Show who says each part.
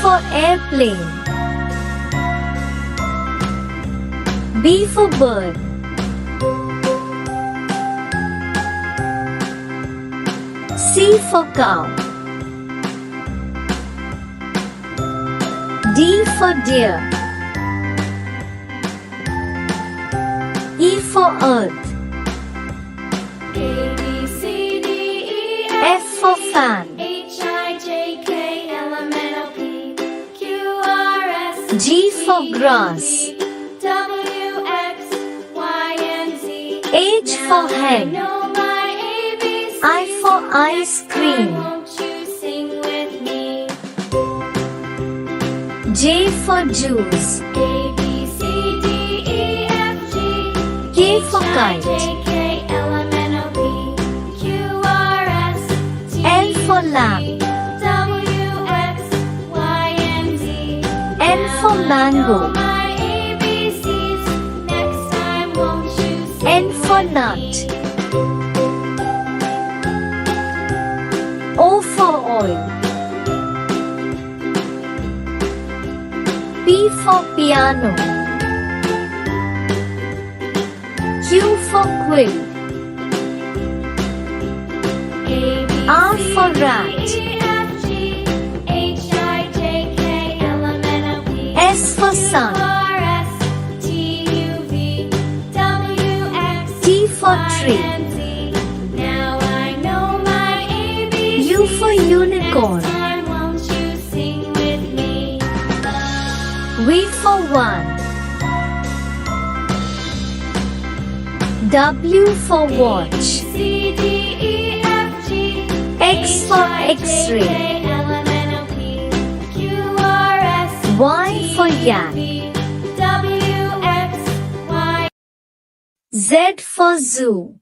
Speaker 1: for airplane. B for bird. C for cow. D for deer. E for earth.
Speaker 2: A, B, C, D, E,
Speaker 1: F for fan.
Speaker 2: H, I, J, K, L, M, N, O, P, Q, R, S,
Speaker 1: G for grass.
Speaker 2: W, X, Y, and Z.
Speaker 1: H for
Speaker 2: I
Speaker 1: hen.
Speaker 2: know my ABCs.
Speaker 1: I for ice cream.
Speaker 2: Won't you sing with me?
Speaker 1: J for juice.
Speaker 2: A, B, C, D, E, F, G.
Speaker 1: K for
Speaker 2: H, I,
Speaker 1: kite.
Speaker 2: J, K, L, M, N, O, P, Q, R, S, T,
Speaker 1: L for
Speaker 2: U,
Speaker 1: lamb.
Speaker 2: V, W, X, Y, and Z.
Speaker 1: N for mango.
Speaker 2: My ABCs. Next time, won't you sing
Speaker 1: N for
Speaker 2: with
Speaker 1: nut.
Speaker 2: me?
Speaker 1: O for oil. P for piano. Q for quill.
Speaker 2: A, B,
Speaker 1: R
Speaker 2: C,
Speaker 1: for
Speaker 2: D,
Speaker 1: rat.
Speaker 2: E, F, G, H, I, J, K, L, M, N, O, P,
Speaker 1: S for
Speaker 2: Q,
Speaker 1: sun.
Speaker 2: R, S, T, U, V, W, X,
Speaker 1: T for
Speaker 2: Y,
Speaker 1: tree.
Speaker 2: and Z. Now I know my ABCs.
Speaker 1: U for unicorn.
Speaker 2: Next time, won't you sing with me?
Speaker 1: V for one. W for watch.
Speaker 2: C, D, E, F, G,
Speaker 1: X for X-ray.
Speaker 2: K, L, M, N, O, P, Q, R, S,
Speaker 1: Y for yak.
Speaker 2: V, W, X, Y.
Speaker 1: Z for zoo.